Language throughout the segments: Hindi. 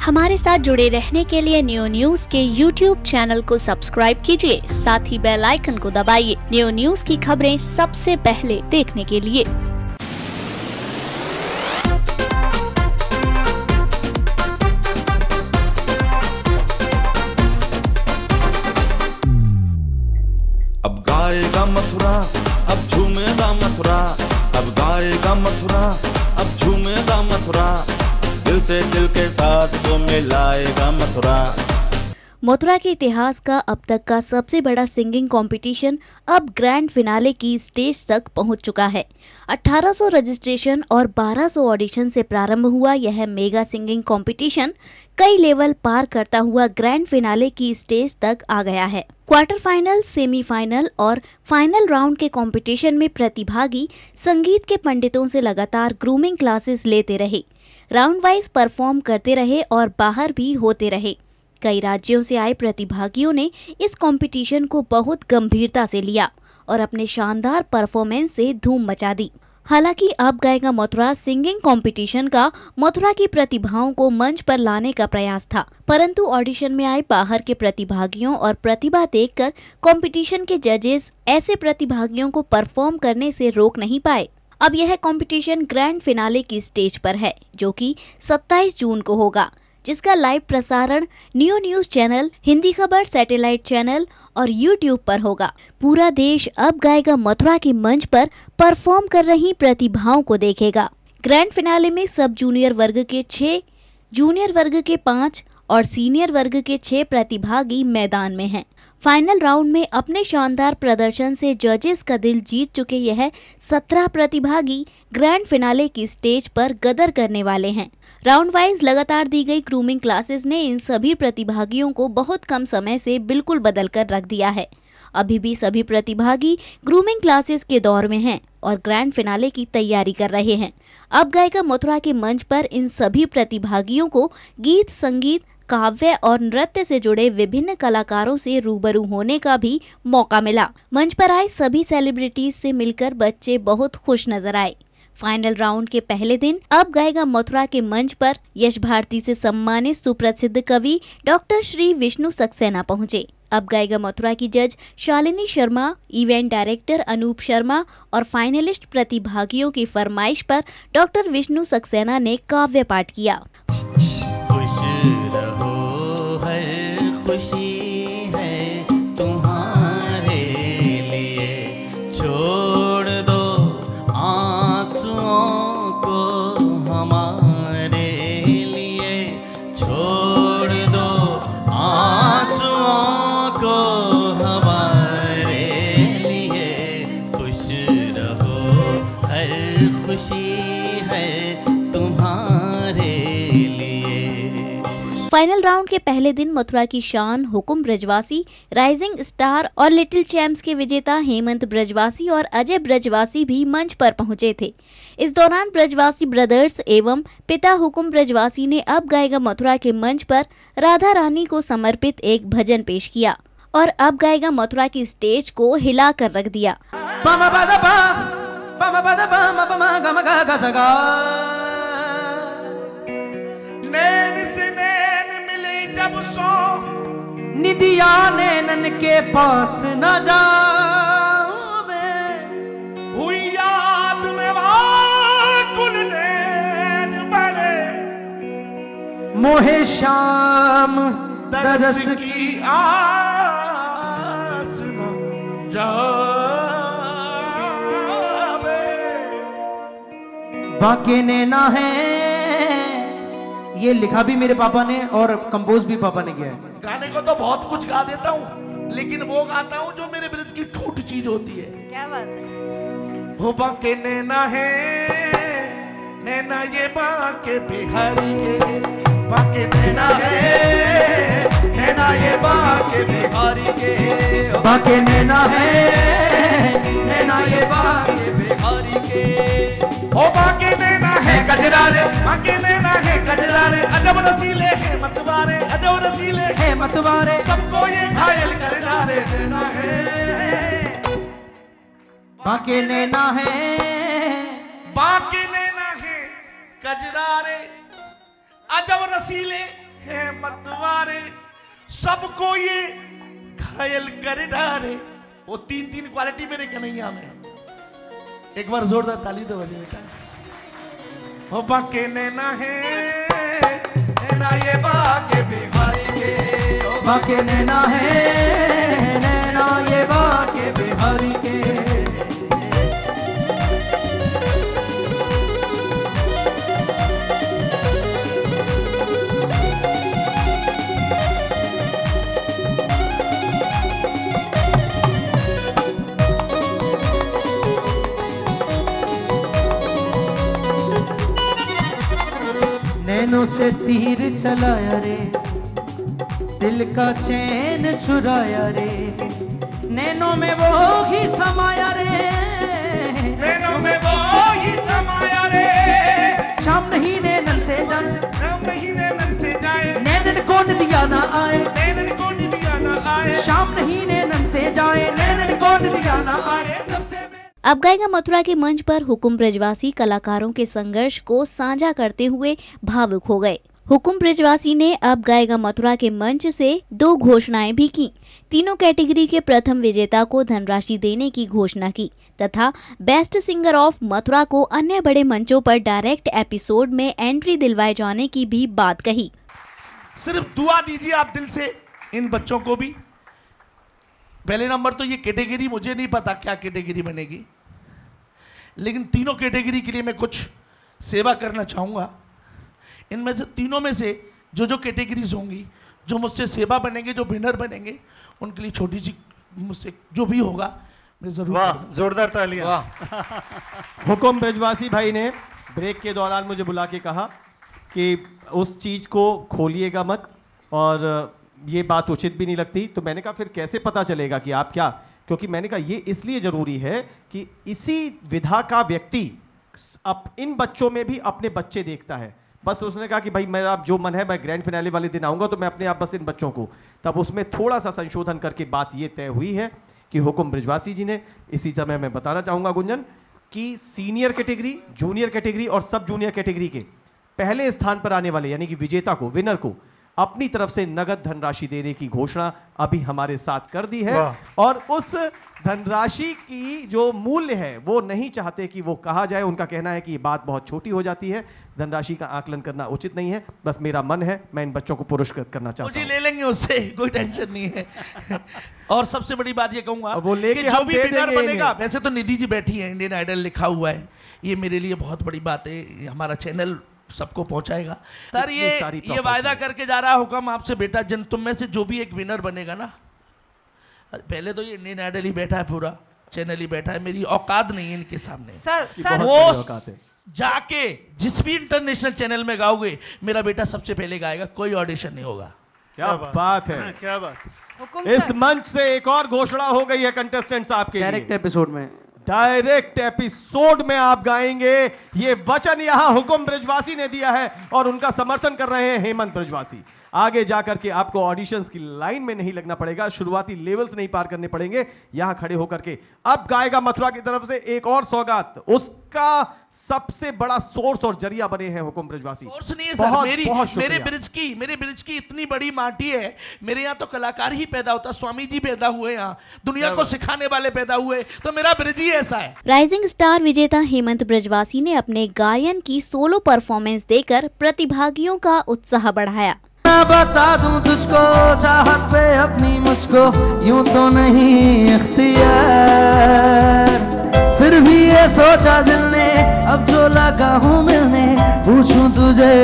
हमारे साथ जुड़े रहने के लिए न्यू न्यूज के YouTube चैनल को सब्सक्राइब कीजिए, साथ ही बेल आइकन को दबाइए न्यू न्यूज की खबरें सबसे पहले देखने के लिए। अब गाएगा मथुरा, अब झूमेगा मथुरा, अब गाएगा मथुरा, अब झूमेगा मथुरा, दिल से दिल के साथ तो मिलाएगा मथुरा। मथुरा के इतिहास का अब तक का सबसे बड़ा सिंगिंग कंपटीशन अब ग्रैंड फिनाले की स्टेज तक पहुंच चुका है। 1800 रजिस्ट्रेशन और 1200 ऑडिशन से प्रारंभ हुआ यह मेगा सिंगिंग कंपटीशन कई लेवल पार करता हुआ ग्रैंड फिनाले की स्टेज तक आ गया है। क्वार्टर फाइनल, सेमीफाइनल और फाइनल राउंड के कंपटीशन में प्रतिभागी संगीत के पंडितों से लगातार ग्रूमिंग क्लासेस लेते रहे, राउंड वाइज परफॉर्म करते रहे और बाहर भी होते रहे। कई राज्यों से आए प्रतिभागियों ने इस कंपटीशन को बहुत गंभीरता से लिया और अपने शानदार परफॉर्मेंस से धूम मचा दी। हालांकि अब गाएगा मथुरा सिंगिंग कंपटीशन का मथुरा की प्रतिभाओं को मंच पर लाने का प्रयास था, परंतु ऑडिशन में आए बाहर के प्रतिभागियों और प्रतिभा देखकर कंपटीशन के जजेस ऐसे प्रतिभागियों को परफॉर्म करने से रोक नहीं पाए। अब यह कंपटीशन ग्रैंड फिनाले की स्टेज पर है, जो कि 27 जून को होगा, जिसका लाइव प्रसारण न्यू न्यूज चैनल, हिंदी खबर सैटेलाइट चैनल और YouTube पर होगा। पूरा देश अब गाएगा मथुरा के मंच पर परफॉर्म कर रही प्रतिभाओं को देखेगा। ग्रैंड फिनाले में सब जूनियर वर्ग के 6, जूनियर वर्ग के 5 और सीनियर वर्ग के 6 प्रतिभागी मैदान में हैं। फाइनल राउंड में अपने शानदार प्रदर्शन से जजेस का दिल जीत चुके यह 17 प्रतिभागी ग्रैंड फिनाले की स्टेज पर गदर करने वाले हैं। राउंड वाइज लगातार दी गई ग्रूमिंग क्लासेस ने इन सभी प्रतिभागियों को बहुत कम समय से बिल्कुल बदल कर रख दिया है। अभी भी सभी प्रतिभागी ग्रूमिंग क्लासेस के दौर में हैं और ग्रैंड फिनाले की तैयारी कर रहे हैं। अब गाएगा मथुरा के मंच पर इन सभी प्रतिभागियों को गीत, संगीत, काव्य और नृत्य से जुड़े विभिन्न कलाकारों से रूबरू होने का भी मौका मिला। मंच पर आए सभी सेलिब्रिटीज से मिलकर बच्चे बहुत खुश नजर आए। फाइनल राउंड के पहले दिन अब गाएगा मथुरा के मंच पर यश भारती से सम्मानित सुप्रसिद्ध कवि डॉक्टर श्री विष्णु सक्सेना पहुंचे। अब गाएगा मथुरा की जज शालिनी शर्मा, इवेंट डायरेक्टर अनूप शर्मा और फाइनलिस्ट प्रतिभागियों की फरमाइश पर डॉक्टर विष्णु सक्सेना ने काव्य पाठ किया। फाइनल राउंड के पहले दिन मथुरा की शान हुकुम ब्रजवासी, राइजिंग स्टार और लिटिल चैम्प्स के विजेता हेमंत ब्रजवासी और अजय ब्रजवासी भी मंच पर पहुंचे थे। इस दौरान ब्रजवासी ब्रदर्स एवं पिता हुकुम ब्रजवासी ने अब गाएगा मथुरा के मंच पर राधा रानी को समर्पित एक भजन पेश किया और अब गाएगा मथुरा की स्टेज को हिला कर रख दिया। जब सो निदिया नैनन के पास न जावे, हुई याद में वाकुल नैन बड़े, मोहे शाम दरस की आस न जावे। बाके नैना है, ये लिखा भी मेरे पापा ने और कंपोज भी पापा ने किया है। गाने को तो बहुत कुछ गा देता हूँ, लेकिन वो गाता हूँ जो मेरे ब्रज की ठूठ चीज होती है। क्या बात है? हो बाके नैना है, नैना ये बाके बिहारी के, बाके नैना है, नैना ये बाके बिहारी के, बाके नैना है, नैना ये बाके बिहारी के। हो बाके नैना है गजरा रे, बाके नैना है गजरा रे, अजब रसीले है मतवारे, अजब रसीले है मतवारे, सबको ये घायल करना रे देना है। बाके नैना है, बाके नैना है गजरा रे, अजब रसीले है मतवारे, सबको ये घायल कर डाले। वो तीन तीन क्वालिटी मेरे कन्हैया में। एक बार जोरदार ताली दो बजे बेटा। हो बाके नैना है नैना ये बाके बिहारी के, ओ बाके नैना है नैना ये बाके बिहारी के। नैनों से तीर चलाया रे, दिल का चैन चुराया रे, नैनों में वो ही समाया रे, नैनों में वो ही समाया रे। शाम नहीं नैनन से जाए, शाम नहीं नैनन से जाए, नैनन को निदिया ना आए, नैनन को निदिया ना आए। शाम नहीं नैनन से जाए, नैनन को निदिया ना आए। जब से अब गाएगा मथुरा के मंच पर हुकुम ब्रजवासी कलाकारों के संघर्ष को साझा करते हुए भावुक हो गए। हुकुम ब्रजवासी ने अब गाएगा मथुरा के मंच से 2 घोषणाएं भी की। तीनों कैटेगरी के प्रथम विजेता को धनराशि देने की घोषणा की तथा बेस्ट सिंगर ऑफ मथुरा को अन्य बड़े मंचों पर डायरेक्ट एपिसोड में एंट्री दिलवाए जाने की भी बात कही। सिर्फ दुआ दीजिए आप दिल से इन बच्चों को भी। पहले नंबर तो ये कैटेगरी मुझे नहीं पता क्या कैटेगरी बनेगी, लेकिन तीनों कैटेगरी के लिए मैं कुछ सेवा करना चाहूँगा। इनमें से तीनों में से जो कैटेगरीज होंगी, जो मुझसे सेवा बनेंगे, जो विनर बनेंगे, उनके लिए छोटी सी मुझसे जो भी होगा मैं जरूर। वाह, जोरदार तालियां। हुकुम ब्रजवासी भाई ने ब्रेक के दौरान मुझे बुला के कहा कि उस चीज़ को खोलिएगा मत, और ये बात उचित भी नहीं लगती। तो मैंने कहा फिर कैसे पता चलेगा कि आप क्या, क्योंकि मैंने कहा ये इसलिए ज़रूरी है कि इसी विधा का व्यक्ति अब इन बच्चों में भी अपने बच्चे देखता है। बस उसने कहा कि भाई मेरा जो मन है, मैं ग्रैंड फिनाले वाले दिन आऊँगा तो मैं अपने आप बस इन बच्चों को, तब उसमें थोड़ा सा संशोधन करके बात ये तय हुई है कि हुकुम ब्रजवासी जी ने, इसी समय मैं बताना चाहूँगा गुंजन, कि सीनियर कैटेगरी, जूनियर कैटेगरी और सब जूनियर कैटेगरी के पहले स्थान पर आने वाले यानी कि विजेता को, विनर को अपनी तरफ से नगद धनराशि देने की घोषणा अभी हमारे साथ कर दी है। और उस धनराशि की जो मूल्य है वो नहीं चाहते कि वो कहा जाए। उनका कहना है कि ये बात बहुत छोटी हो जाती है, धनराशि का आकलन करना उचित नहीं है। बस मेरा मन है, मैं इन बच्चों को पुरस्कृत करना चाहता हूं। मुझे ले लेंगे उससे, कोई टेंशन नहीं है। और सबसे बड़ी बात ये कहूंगा, वो लेके जो भी दे विनर देंगे बनेगा, वैसे तो निधि जी बैठी है, इंडियन आइडल लिखा हुआ है, ये मेरे लिए बहुत बड़ी बात है। हमारा चैनल सबको पहुंचाएगा सर। ये वायदा करके जा रहा है हुक्म आपसे बेटा, जिन तुम में से जो भी एक विनर बनेगा ना, पहले तो ये इंडियन आइडल ही बैठा है, पूरा चैनल ही बैठा है, मेरी औकात नहीं है इनके सामने। सर वो जाके जिस भी इंटरनेशनल चैनल में गाओगे, मेरा बेटा सबसे पहले गाएगा, कोई ऑडिशन नहीं होगा। क्या बात है, क्या बात। इस मंच से एक और घोषणा हो गई है कंटेस्टेंट्स आपके लिए। डायरेक्ट एपिसोड में, डायरेक्ट एपिसोड में आप गाएंगे। ये वचन यहां हुकुम ब्रजवासी ने दिया है और उनका समर्थन कर रहे हैं हेमंत ब्रजवासी। आगे जाकर के आपको ऑडिशंस की लाइन में नहीं लगना पड़ेगा, शुरुआती लेवल्स नहीं पार करने पड़ेंगे, यहां खड़े होकर के। अब गाएगा मथुरा की तरफ से एक और सौगात, उसका सबसे बड़ा सोर्स और जरिया बने हैं हुकुम ब्रजवासी। सोर्स नहीं है सर, मेरे ब्रिज की इतनी बड़ी माटी है। मेरे यहाँ तो कलाकार ही पैदा होता, स्वामी जी पैदा हुए, यहाँ दुनिया को सिखाने वाले पैदा हुए, तो मेरा ब्रिज ही ऐसा है। राइजिंग स्टार विजेता हेमंत ब्रजवासी ने अपने गायन की सोलो परफॉर्मेंस देकर प्रतिभागियों का उत्साह बढ़ाया। बता दूं तुझको चाहत पे अपनी मुझको यूं तो नहीं इख्तियार, फिर भी ये सोचा दिल ने अब जो लगा हूँ मिलने, पूछूं तुझे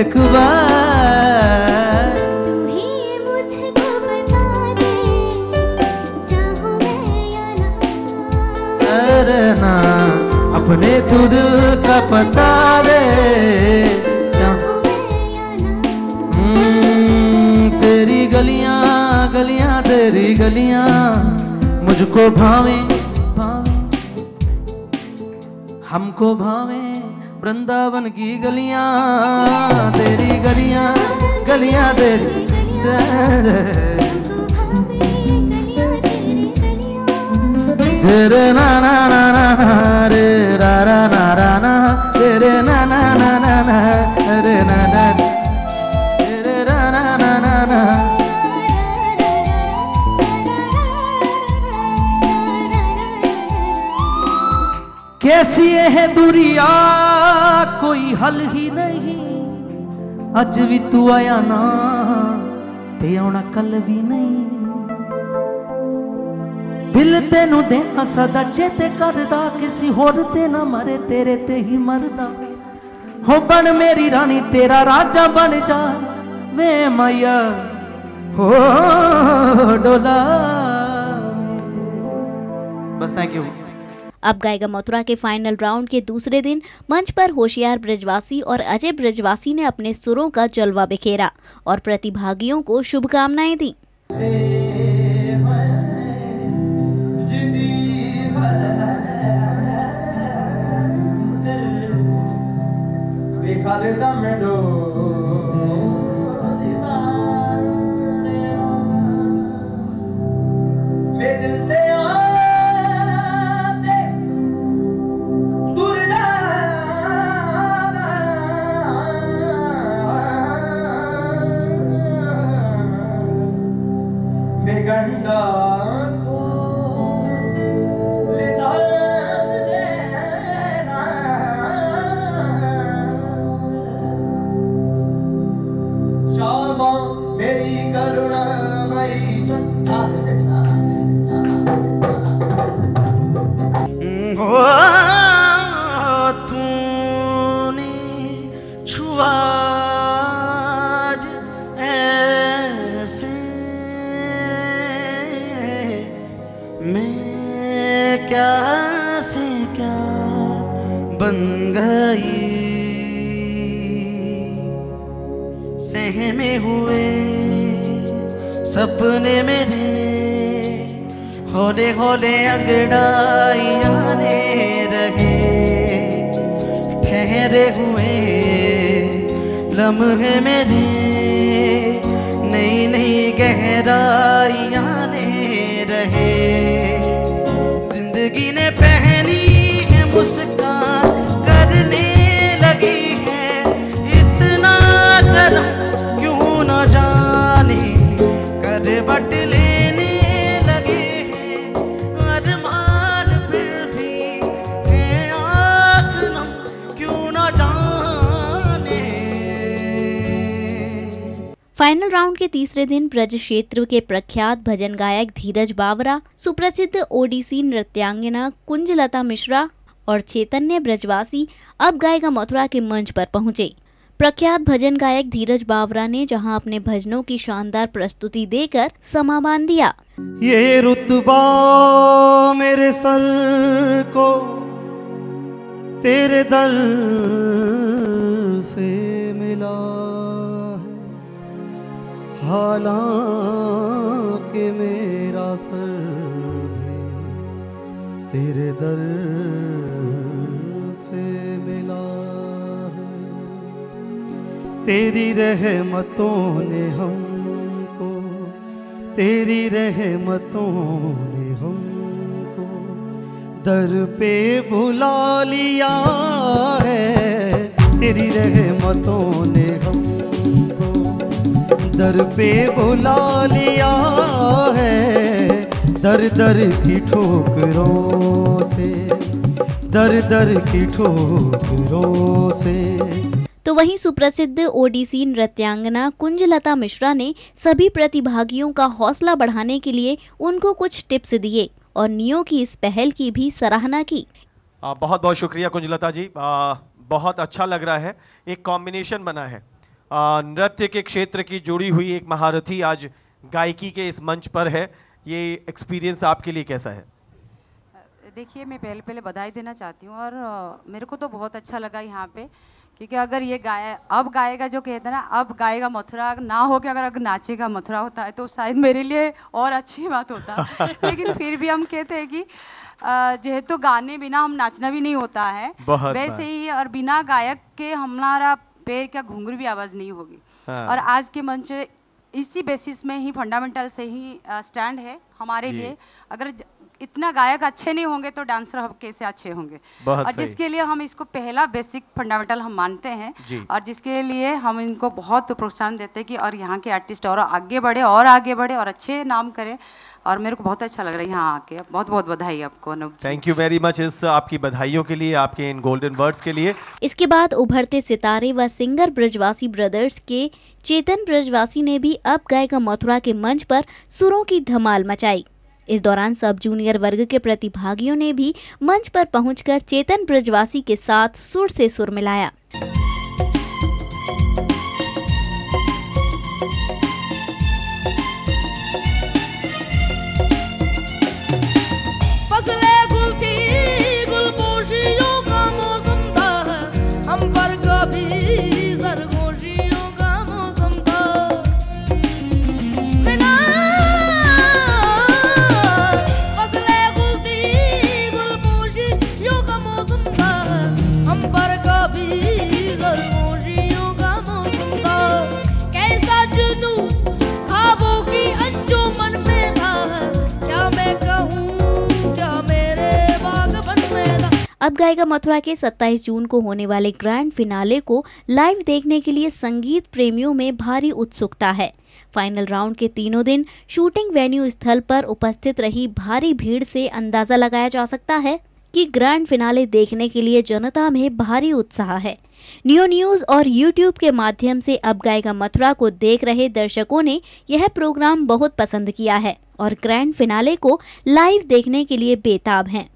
एक बार। तू ही मुझको बता दे, चाहूं मैं या ना। अरे ना, अपने तू दिल का पता दे, चाहूं तेरी गलियां गलियां तेरी गलियां मुझको भावे भावे, हमको भावे वृंदावन की गलियां, तेरी गलियां गलियां तेरी तेरे ना ना ना ना रे रा रा ना रा ना, तेरे ना ना ना ना ना रे ना ना तेरे रा ऐसी है दूरिया कोई हल ही नहीं, अज भी तू आया ना ते आना कल भी नहीं। दिल तेनू देना सदा चेते करदा, किसी होर ते ना मरे तेरे ते ही मरदा। हो बन मेरी रानी तेरा राजा बन जा वे मैया हो डोला। बस थैंक यू। अब गाएगा मथुरा के फाइनल राउंड के दूसरे दिन मंच पर होशियार ब्रजवासी और अजय ब्रजवासी ने अपने सुरों का जलवा बिखेरा और प्रतिभागियों को शुभकामनाएं दी। तूने छुआ ऐसे मैं क्या से क्या बन गई, सहमे हुए सपने मेरे होले होले अंगड़ाई आने रहे। ठहरे हुए लम्हे मेरे नई नई गहराई आने रहे। जिंदगी ने पहनी है मुस्कान करने लगी है, इतना करम क्यों न जाने करवट लेने लगे हैं। अरमान फिर भी है आँख नम क्यों न जाने। फाइनल राउंड के तीसरे दिन ब्रज क्षेत्र के प्रख्यात भजन गायक धीरज बावरा, सुप्रसिद्ध ओडिसी नृत्यांगना कुंजलता मिश्रा और चैतन्य ब्रजवासी अब गाएगा मथुरा के मंच पर पहुंचे। प्रख्यात भजन गायक धीरज बावरा ने जहां अपने भजनों की शानदार प्रस्तुति देकर समा बांध दिया। ये रुतबा मेरे सर को तेरे दर से मिला है, हालांकि मेरा सर भी तेरे दर से मिला है। तेरी रहमतों ने हमको, तेरी रहमतों ने हमको दर पे बुला लिया है। तेरी रहमतों ने हमको दर पे बुला लिया है। दर दर की ठोकरों से, दर दर की ठोकरों से। तो वहीं सुप्रसिद्ध ओडिसी नृत्यांगना कुंजलता मिश्रा ने सभी प्रतिभागियों का हौसला बढ़ाने के लिए उनको कुछ टिप्स दिए और नियो की इस पहल की भी सराहना की। बहुत बहुत शुक्रिया कुंजलता जी, बहुत अच्छा लग रहा है। एक कॉम्बिनेशन बना है, नृत्य के क्षेत्र की जुड़ी हुई एक महारथी आज गायकी के इस मंच पर है। ये एक्सपीरियंस आपके लिए कैसा है? देखिए, मैं पहले बधाई देना चाहती हूँ और मेरे को तो बहुत अच्छा लगा यहाँ पे, क्योंकि अगर ये अब गाएगा, जो कहते हैं ना, अब गाएगा मथुरा ना हो के अगर नाचेगा मथुरा होता है तो शायद मेरे लिए और अच्छी बात होता। लेकिन फिर भी हम कहते हैं कि जेहेतु गाने बिना हम नाचना भी नहीं होता है, वैसे ही और बिना गायक के हमारा पैर का घुंघरू भी आवाज़ नहीं होगी। और आज के मंच इसी बेसिस में ही, फंडामेंटल से ही स्टैंड है हमारे लिए। अगर इतना गायक अच्छे नहीं होंगे तो डांसर हम कैसे अच्छे होंगे। और जिसके लिए हम इसको पहला बेसिक फंडामेंटल हम मानते हैं और जिसके लिए हम इनको बहुत प्रोत्साहन देते हैं कि और यहाँ के आर्टिस्ट और आगे बढ़े और अच्छे नाम करें। और मेरे को बहुत अच्छा लग रहा है यहाँ आके। बहुत बहुत बधाई आपको Anoop. Thank you very much इस आपकी बधाइयों के लिए, आपके इन गोल्डन वर्ड्स के लिए। इसके बाद उभरते सितारे व सिंगर ब्रजवासी ब्रदर्स के चेतन ब्रजवासी ने भी अब गाएगा मथुरा के मंच पर सुरों की धमाल मचाई। इस दौरान सब जूनियर वर्ग के प्रतिभागियों ने भी मंच पर पहुंचकर चेतन ब्रजवासी के साथ सुर से सुर मिलाया। अब गाएगा मथुरा के 27 जून को होने वाले ग्रैंड फिनाले को लाइव देखने के लिए संगीत प्रेमियों में भारी उत्सुकता है। फाइनल राउंड के तीनों दिन शूटिंग वेन्यू स्थल पर उपस्थित रही भारी भीड़ से अंदाजा लगाया जा सकता है कि ग्रैंड फिनाले देखने के लिए जनता में भारी उत्साह है। नियो न्यूज़ और यूट्यूब के माध्यम से अब गाएगा मथुरा को देख रहे दर्शकों ने यह प्रोग्राम बहुत पसंद किया है और ग्रैंड फिनाले को लाइव देखने के लिए बेताब हैं।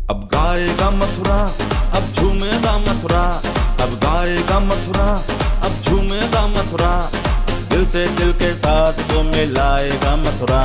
अब गाएगा मथुरा, अब झूमेगा मथुरा, अब गाएगा मथुरा, अब झूमेगा मथुरा, दिल से दिल के साथ वो मिलाएगा मथुरा।